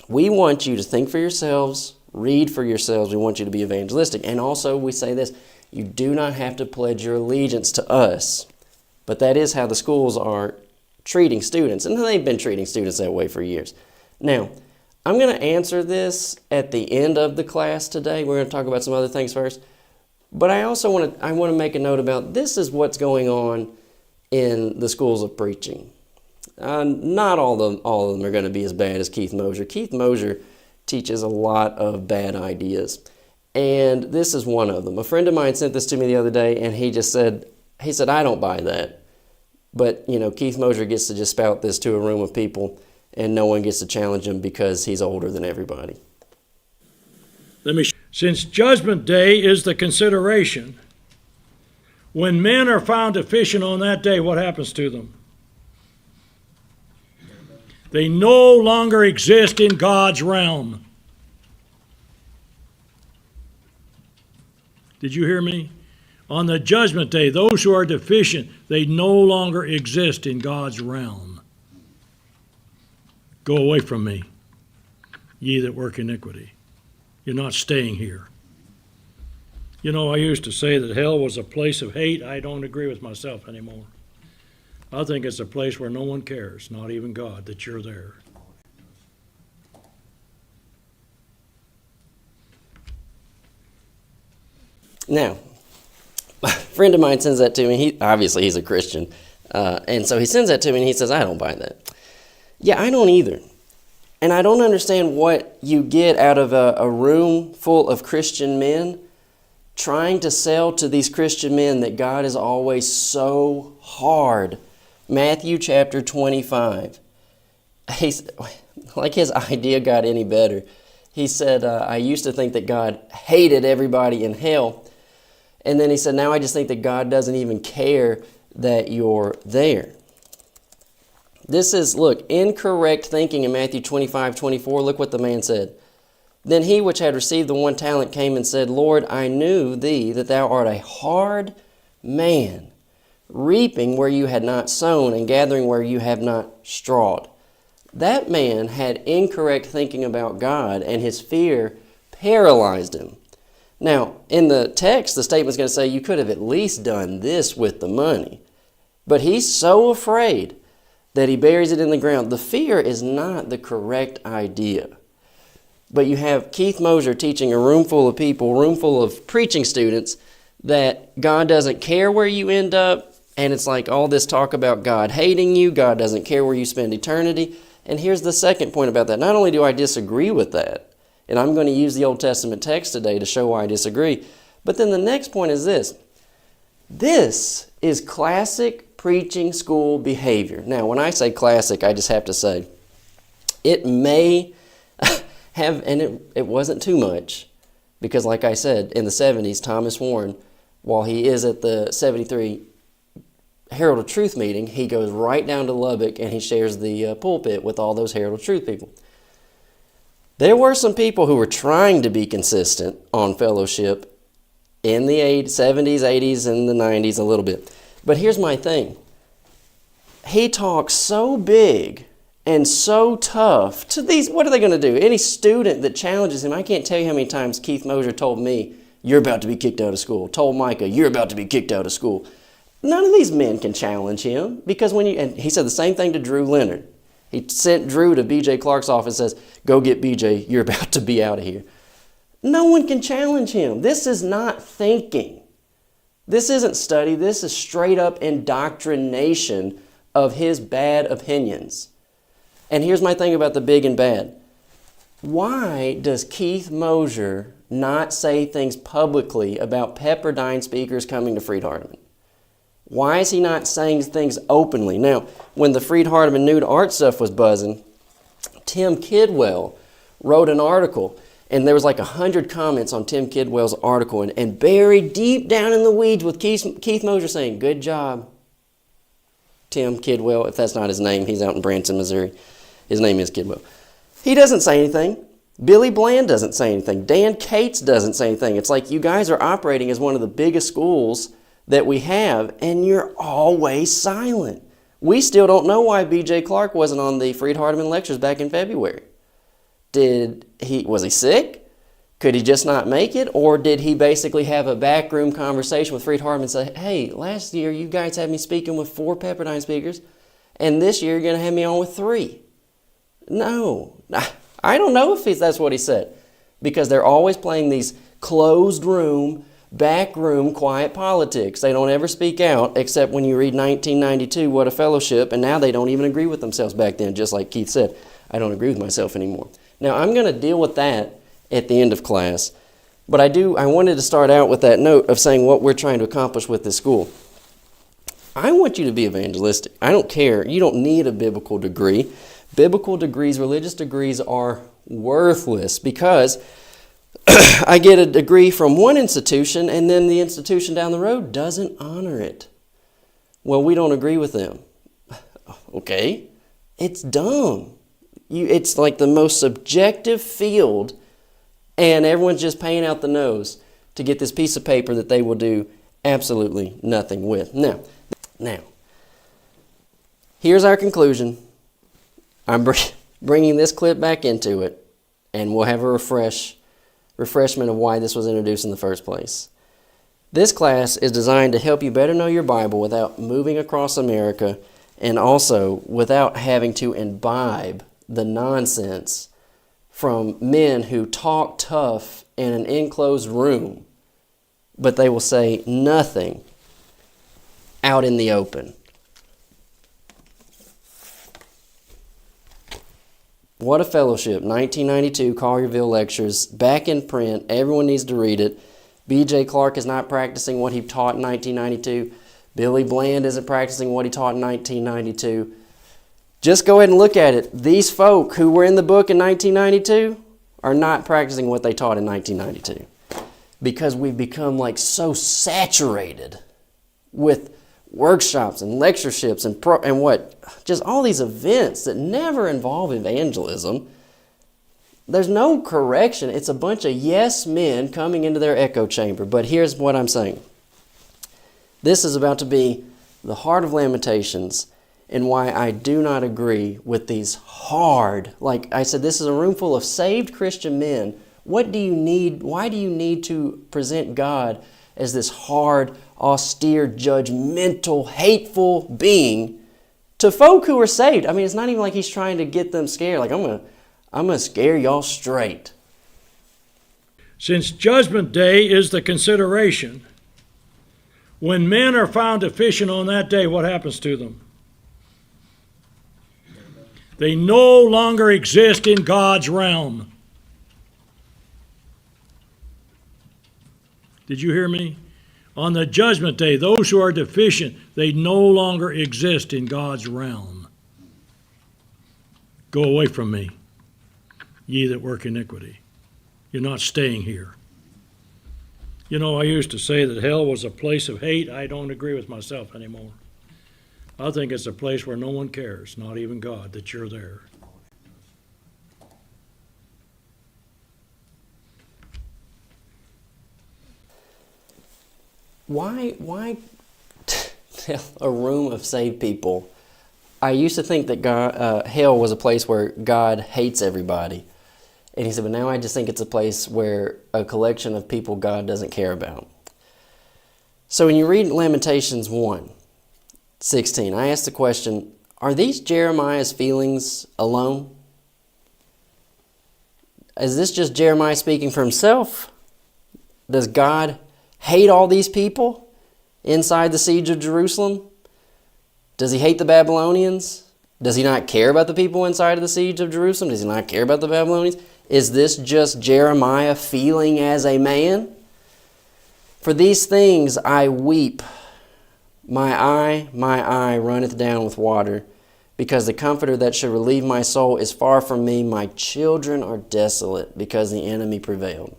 We want you to think for yourselves, read for yourselves. We want you to be evangelistic. And also we say this, you do not have to pledge your allegiance to us. But that is how the schools are treating students. And they've been treating students that way for years. Now, I'm going to answer this at the end of the class today. We're going to talk about some other things first. But I also want to make a note about this is what's going on in the schools of preaching. Not all of them are going to be as bad as Keith Mosher. Keith Mosher teaches a lot of bad ideas. And this is one of them. A friend of mine sent this to me the other day, and he said, I don't buy that. But, Keith Mosher gets to just spout this to a room of people, and no one gets to challenge him because he's older than everybody. Since Judgment Day is the consideration, when men are found deficient on that day, what happens to them? They no longer exist in God's realm. Did you hear me? On the Judgment Day, those who are deficient, they no longer exist in God's realm. Go away from me, ye that work iniquity. You're not staying here. I used to say that hell was a place of hate. I don't agree with myself anymore. I think it's a place where no one cares, not even God, that you're there. Now, a friend of mine sends that to me. Obviously, he's a Christian. And so he sends that to me, and he says, I don't buy that. Yeah, I don't either. And I don't understand what you get out of a room full of Christian men trying to sell to these Christian men that God is always so hard. Matthew chapter 25. Like his idea got any better. He said, I used to think that God hated everybody in hell. And then he said, now I just think that God doesn't even care that you're there. This is, incorrect thinking in Matthew 25:24. Look what the man said. Then he which had received the 1 talent came and said, Lord, I knew thee that thou art a hard man, reaping where you had not sown and gathering where you have not strawed. That man had incorrect thinking about God, and his fear paralyzed him. Now, in the text, the statement's going to say you could have at least done this with the money. But he's so afraid that he buries it in the ground. The fear is not the correct idea. But you have Keith Mosher teaching a room full of people, room full of preaching students, that God doesn't care where you end up. And it's like all this talk about God hating you. God doesn't care where you spend eternity. And here's the second point about that. Not only do I disagree with that, and I'm going to use the Old Testament text today to show why I disagree, but then the next point is this. This is classic preaching school behavior. Now, when I say classic, I just have to say it may have, and it wasn't too much, because like I said, in the 70s, Thomas Warren, while he is at the 73 Herald of Truth meeting, he goes right down to Lubbock and he shares the pulpit with all those Herald of Truth people. There were some people who were trying to be consistent on fellowship in the 70s, 80s, and the 90s a little bit. But here's my thing. He talks so big and so tough to these, what are they going to do? Any student that challenges him, I can't tell you how many times Keith Mosher told me, you're about to be kicked out of school. Told Micah, you're about to be kicked out of school. None of these men can challenge him because and he said the same thing to Drew Leonard. He sent Drew to B.J. Clark's office and says, go get B.J., you're about to be out of here. No one can challenge him. This is not thinking. This isn't study. This is straight up indoctrination of his bad opinions. And here's my thing about the big and bad. Why does Keith Mosher not say things publicly about Pepperdine speakers coming to Freed-Hardeman? Why is he not saying things openly? Now, when the Freed-Hardeman nude art stuff was buzzing, Tim Kidwell wrote an article, and there was like 100 comments on Tim Kidwell's article, and buried deep down in the weeds with Keith Mosher saying, good job, Tim Kidwell. If that's not his name, he's out in Branson, Missouri. His name is Kidwell. He doesn't say anything. Billy Bland doesn't say anything. Dan Cates doesn't say anything. It's like you guys are operating as one of the biggest schools that we have, and you're always silent. We still don't know why B.J. Clark wasn't on the Freed-Hardeman lectures back in February. Was he sick? Could he just not make it? Or did he basically have a backroom conversation with Freed Hardeman and say, hey, last year you guys had me speaking with 4 Pepperdine speakers, and this year you're going to have me on with 3? No. I don't know if that's what he said. Because they're always playing these closed room, back room, quiet politics. They don't ever speak out, except when you read 1992, What a Fellowship, and now they don't even agree with themselves back then, just like Keith said. I don't agree with myself anymore. Now, I'm going to deal with that at the end of class. But I wanted to start out with that note of saying what we're trying to accomplish with this school. I want you to be evangelistic. I don't care. You don't need a biblical degree. Biblical degrees, religious degrees are worthless because I get a degree from one institution and then the institution down the road doesn't honor it. Well, we don't agree with them. Okay. It's dumb. It's like the most subjective field, and everyone's just paying out the nose to get this piece of paper that they will do absolutely nothing with. Now, here's our conclusion. I'm bringing this clip back into it, and we'll have a refreshment of why this was introduced in the first place. This class is designed to help you better know your Bible without moving across America, and also without having to imbibe the nonsense from men who talk tough in an enclosed room, but they will say nothing out in the open. What a Fellowship, 1992, Collierville Lectures, back in print. Everyone needs to read it. B.J. Clark is not practicing what he taught in 1992. Billy Bland isn't practicing what he taught in 1992. Just go ahead and look at it. These folk who were in the book in 1992 are not practicing what they taught in 1992 because we've become like so saturated with workshops and lectureships and just all these events that never involve evangelism. There's no correction. It's a bunch of yes men coming into their echo chamber. But here's what I'm saying. This is about to be the heart of Lamentations, and why I do not agree with these hard, like I said, this is a room full of saved Christian men. What do you need? Why do you need to present God as this hard, austere, judgmental, hateful being to folk who are saved? I mean, it's not even like he's trying to get them scared. Like, I'm gonna scare y'all straight. Since Judgment Day is the consideration, when men are found deficient on that day, what happens to them? They no longer exist in God's realm. Did you hear me? On the judgment day, those who are deficient, they no longer exist in God's realm. Go away from me, ye that work iniquity. You're not staying here. You know, I used to say that hell was a place of hate. I don't agree with myself anymore. I think it's a place where no one cares, not even God, that you're there. Why tell a room of saved people? I used to think that hell was a place where God hates everybody. And he said, but now I just think it's a place where a collection of people God doesn't care about. So when you read Lamentations 1:16, I asked the question, are these Jeremiah's feelings alone? Is this just Jeremiah speaking for himself? Does God hate all these people inside the siege of Jerusalem? Does he hate the Babylonians? Does he not care about the people inside of the siege of Jerusalem? Does he not care about the Babylonians? Is this just Jeremiah feeling as a man? For these things I weep. My eye runneth down with water, because the comforter that should relieve my soul is far from me. My children are desolate, because the enemy prevailed.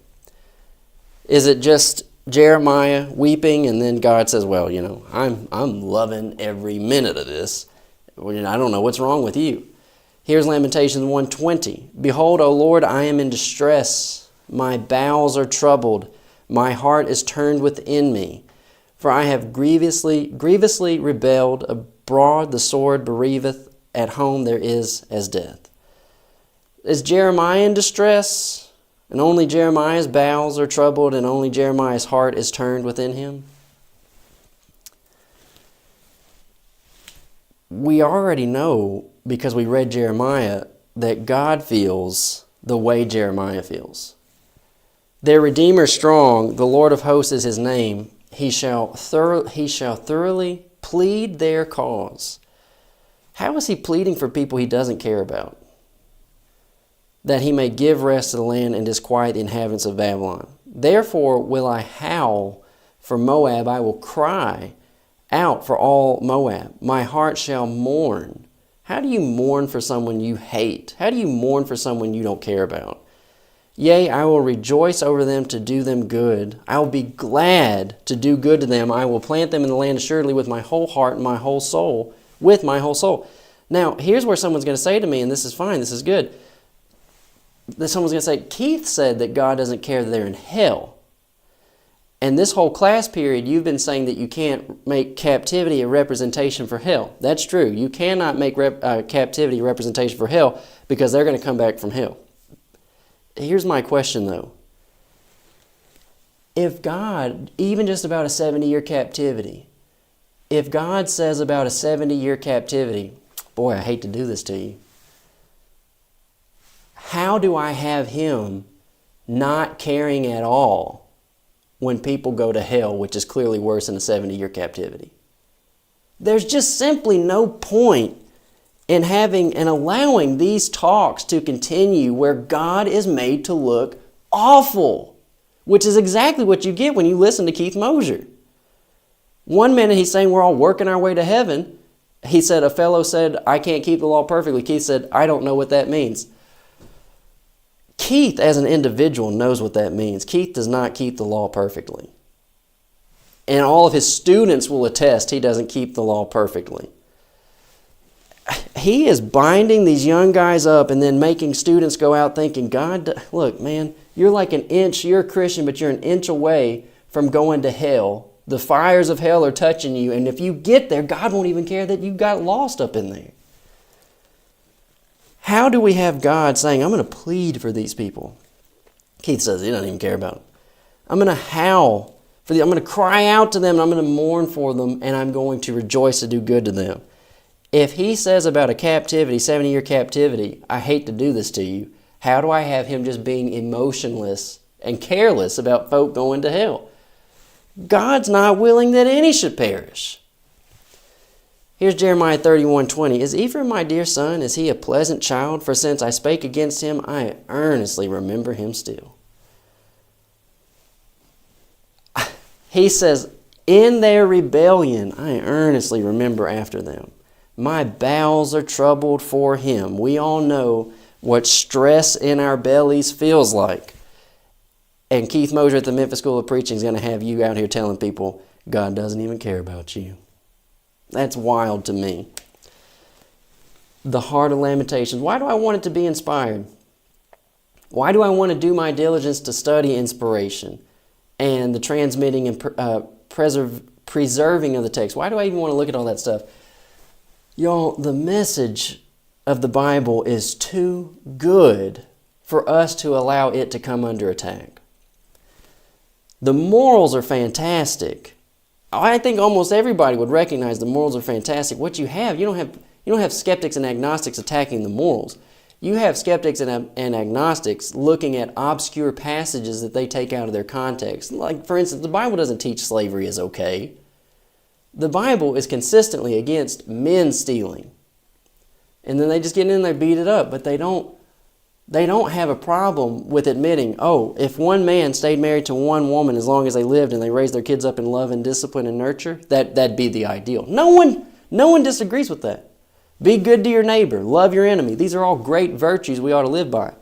Is it just Jeremiah weeping, and then God says, well, you know, I'm loving every minute of this. Well, I don't know what's wrong with you. Here's Lamentations 1:20. Behold, O Lord, I am in distress. My bowels are troubled. My heart is turned within me. For I have grievously rebelled. Abroad the sword bereaveth. At home there is as death. Is Jeremiah in distress? And only Jeremiah's bowels are troubled, and only Jeremiah's heart is turned within him? We already know, because we read Jeremiah, that God feels the way Jeremiah feels. Their Redeemer strong, the Lord of hosts is his name. He shall thoroughly plead their cause. How is he pleading for people he doesn't care about? That he may give rest to the land and disquiet the inhabitants of Babylon. Therefore will I howl for Moab, I will cry out for all Moab. My heart shall mourn. How do you mourn for someone you hate? How do you mourn for someone you don't care about? Yea, I will rejoice over them to do them good. I will be glad to do good to them. I will plant them in the land assuredly with my whole heart and my whole soul, with my whole soul. Now, here's where someone's going to say to me, and this is fine, this is good. Someone's going to say, Keith said that God doesn't care that they're in hell. And this whole class period, you've been saying that you can't make captivity a representation for hell. That's true. You cannot make captivity a representation for hell because they're going to come back from hell. Here's my question, though. If God, even just about a 70-year captivity, if God says about a 70-year captivity, boy, I hate to do this to you, how do I have him not caring at all when people go to hell, which is clearly worse than a 70-year captivity? There's just simply no point in having and allowing these talks to continue where God is made to look awful, which is exactly what you get when you listen to Keith Mosher. One minute he's saying we're all working our way to heaven. He said, a fellow said, I can't keep the law perfectly. Keith said, I don't know what that means. Keith, as an individual, knows what that means. Keith does not keep the law perfectly. And all of his students will attest he doesn't keep the law perfectly. He is binding these young guys up and then making students go out thinking, God, look, man, you're like an inch, you're a Christian, but you're an inch away from going to hell. The fires of hell are touching you, and if you get there, God won't even care that you got lost up in there. How do we have God saying, I'm going to plead for these people? Keith says he doesn't even care about them. I'm going to howl for them. I'm going to cry out to them, and I'm going to mourn for them, and I'm going to rejoice to do good to them. If he says about a captivity, 70-year captivity, I hate to do this to you, how do I have him just being emotionless and careless about folk going to hell? God's not willing that any should perish. Here's Jeremiah 31:20. Is Ephraim my dear son? Is he a pleasant child? For since I spake against him, I earnestly remember him still. He says, in their rebellion, I earnestly remember after them. My bowels are troubled for him. We all know what stress in our bellies feels like. And Keith Mosher at the Memphis School of Preaching is going to have you out here telling people God doesn't even care about you. That's wild to me. The heart of Lamentations. Why do I want it to be inspired? Why do I want to do my diligence to study inspiration and the transmitting and preserving of the text? Why do I even want to look at all that stuff? Y'all, the message of the Bible is too good for us to allow it to come under attack. The morals are fantastic. I think almost everybody would recognize the morals are fantastic. What you don't have skeptics and agnostics attacking the morals. You have skeptics and agnostics looking at obscure passages that they take out of their context. Like, for instance, the Bible doesn't teach slavery is okay. The Bible is consistently against men stealing. And then they just get in there and beat it up. But they don't have a problem with admitting, oh, if one man stayed married to one woman as long as they lived and they raised their kids up in love and discipline and nurture, that'd be the ideal. No one disagrees with that. Be good to your neighbor. Love your enemy. These are all great virtues we ought to live by.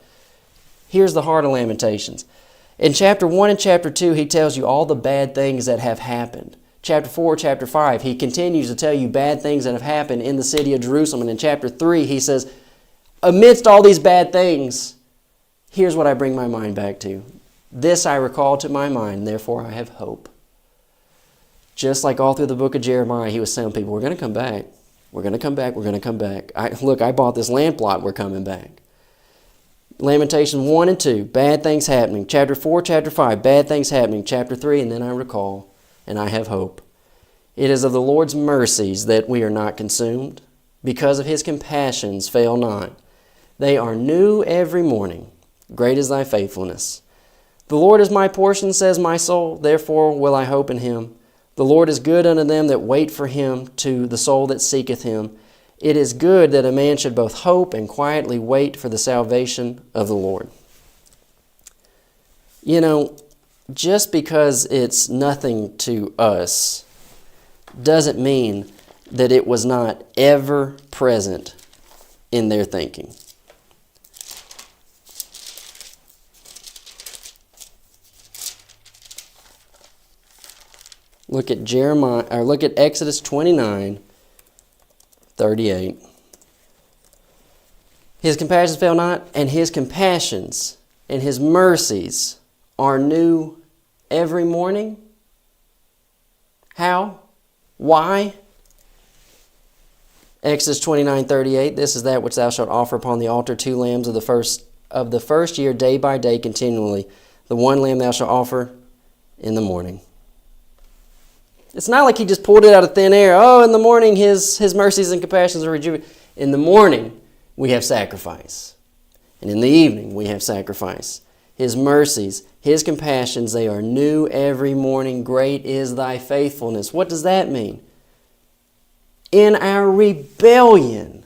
Here's the heart of Lamentations. In chapter 1 and chapter 2, he tells you all the bad things that have happened. Chapter 4, chapter 5, he continues to tell you bad things that have happened in the city of Jerusalem. And in chapter 3, he says, amidst all these bad things, here's what I bring my mind back to. This I recall to my mind, therefore I have hope. Just like all through the book of Jeremiah, he was telling people, we're going to come back. We're going to come back. We're going to come back. I bought this land plot. We're coming back. Lamentations 1 and 2, bad things happening. Chapter 4, chapter 5, bad things happening. Chapter 3, and then I recall, and I have hope. It is of the Lord's mercies that we are not consumed, because of his compassions fail not. They are new every morning. Great is thy faithfulness. The Lord is my portion, says my soul, therefore will I hope in him. The Lord is good unto them that wait for him, to the soul that seeketh him. It is good that a man should both hope and quietly wait for the salvation of the Lord. You know, just because it's nothing to us doesn't mean that it was not ever present in their thinking. Look at Exodus 29:38. His compassions fail not, and his compassions and his mercies are new every morning. How? Why? Exodus 29:38. This is that which thou shalt offer upon the altar, 2 lambs of the first year, day by day, continually. The 1 lamb thou shalt offer in the morning. It's not like he just pulled it out of thin air. Oh, in the morning his mercies and compassions are rejuvenated. In the morning we have sacrifice. And in the evening we have sacrifice. His mercies, his compassions, they are new every morning. Great is thy faithfulness. What does that mean? In our rebellion,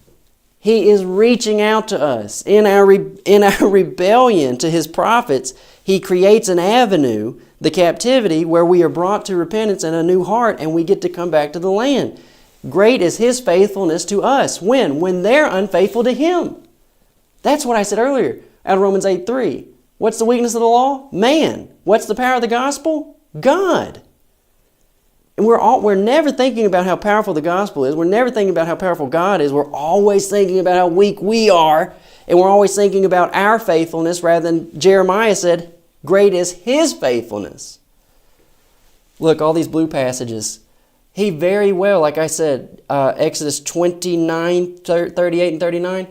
he is reaching out to us. In our rebellion to his prophets, he creates an avenue, the captivity, where we are brought to repentance and a new heart, and we get to come back to the land. Great is his faithfulness to us. When? When they're unfaithful to him. That's what I said earlier out of Romans 8:3. What's the weakness of the law? Man. What's the power of the gospel? God. And we're never thinking about how powerful the gospel is. We're never thinking about how powerful God is. We're always thinking about how weak we are. And we're always thinking about our faithfulness rather than Jeremiah said, great is his faithfulness. Look, all these blue passages. He very well, like I said, Exodus 29:38 and 39,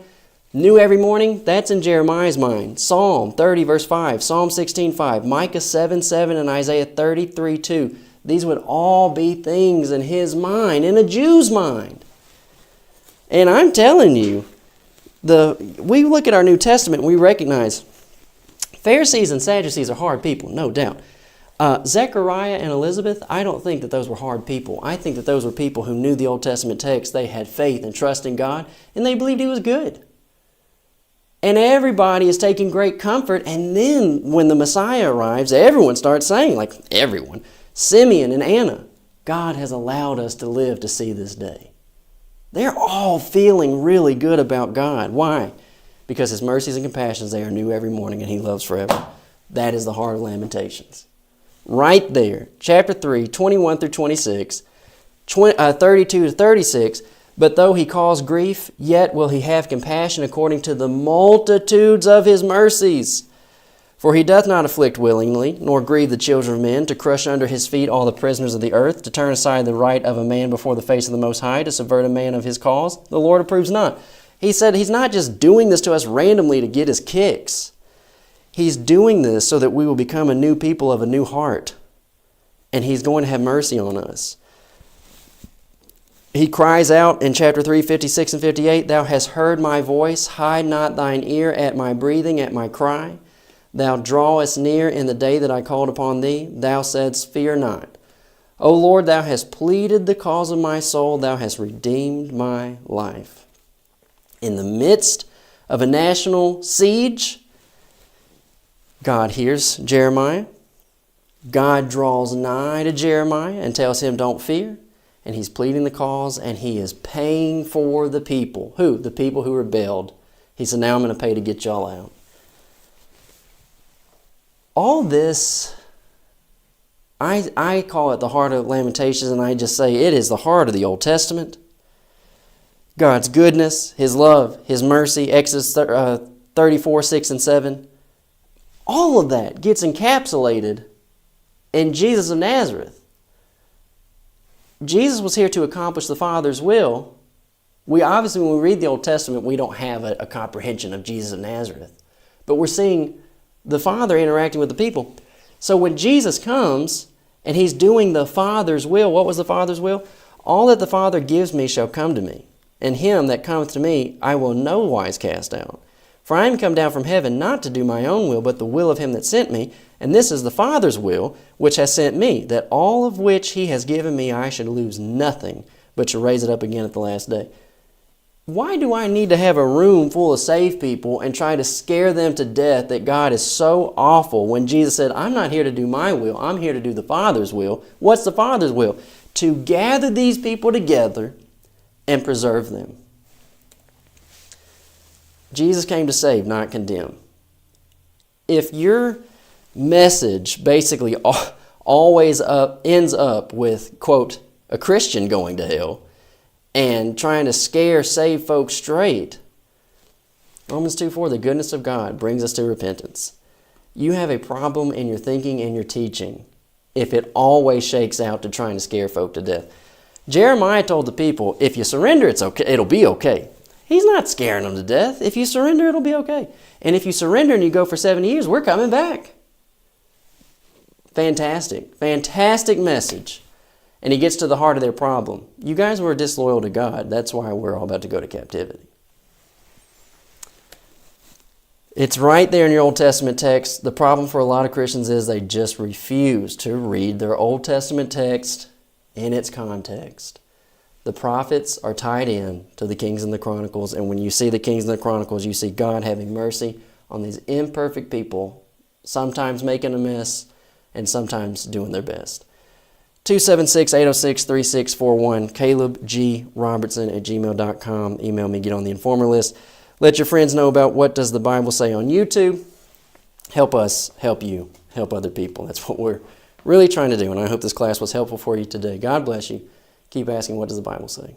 new every morning, that's in Jeremiah's mind. Psalm 30, verse 5, Psalm 16:5, Micah 7:7, and Isaiah 33:2. These would all be things in his mind, in a Jew's mind. And I'm telling you, we look at our New Testament and we recognize Pharisees and Sadducees are hard people, no doubt. Zechariah and Elizabeth, I don't think that those were hard people. I think that those were people who knew the Old Testament text. They had faith and trust in God, and they believed he was good. And everybody is taking great comfort, and then when the Messiah arrives, everyone starts saying, like everyone, Simeon and Anna, God has allowed us to live to see this day. They're all feeling really good about God. Why? Because his mercies and compassions, they are new every morning, and he loves forever. That is the heart of Lamentations. Right there, chapter 3, 21 through 26, 32 to 36, but though he cause grief, yet will he have compassion according to the multitudes of his mercies. For he doth not afflict willingly, nor grieve the children of men, to crush under his feet all the prisoners of the earth, to turn aside the right of a man before the face of the Most High, to subvert a man of his cause. The Lord approves not. He said he's not just doing this to us randomly to get his kicks. He's doing this so that we will become a new people of a new heart. And he's going to have mercy on us. He cries out in chapter 3, 56 and 58, Thou hast heard my voice, hide not thine ear at my breathing, at my cry. Thou drawest near in the day that I called upon thee. Thou saidst, Fear not. O Lord, thou hast pleaded the cause of my soul. Thou hast redeemed my life. In the midst of a national siege, God hears Jeremiah. God draws nigh to Jeremiah and tells him, don't fear. And he's pleading the cause, and he is paying for the people. Who? The people who rebelled. He said, now I'm going to pay to get y'all out. All this, I call it the heart of Lamentations, and I just say it is the heart of the Old Testament. God's goodness, his love, his mercy, Exodus 34, 6 and 7. All of that gets encapsulated in Jesus of Nazareth. Jesus was here to accomplish the Father's will. We obviously, when we read the Old Testament, we don't have a comprehension of Jesus of Nazareth. but we're seeing the Father interacting with the people. So when Jesus comes and he's doing the Father's will, what was the Father's will? All that the Father gives me shall come to me, and him that cometh to me I will no wise cast out. For I am come down from heaven not to do my own will, but the will of him that sent me. And this is the Father's will, which has sent me, that all of which he has given me I should lose nothing, but should raise it up again at the last day. Why do I need to have a room full of saved people and try to scare them to death that God is so awful when Jesus said, I'm not here to do my will, I'm here to do the Father's will. What's the Father's will? To gather these people together and preserve them. Jesus came to save, not condemn. If your message basically always ends up with, quote, a Christian going to hell and trying to scare saved folks straight, Romans 2:4, the goodness of God brings us to repentance. You have a problem in your thinking and your teaching if it always shakes out to trying to scare folk to death. Jeremiah told the people, if you surrender, it's okay, it'll be okay. He's not scaring them to death. If you surrender, it'll be okay. And if you surrender and you go for 70 years, we're coming back. Fantastic. Fantastic message. And he gets to the heart of their problem. You guys were disloyal to God. That's why we're all about to go to captivity. It's right there in your Old Testament text. The problem for a lot of Christians is they just refuse to read their Old Testament text in its context. The prophets are tied in to the Kings and the Chronicles, and when you see the Kings and the Chronicles, you see God having mercy on these imperfect people, sometimes making a mess and sometimes doing their best. 276-806-3641, calebgrobertson@gmail.com. Email me, get on the informer list. Let your friends know about What Does the Bible Say on YouTube. Help us help you, help other people. That's what we're really trying to do, and I hope this class was helpful for you today. God bless you. Keep asking, what does the Bible say?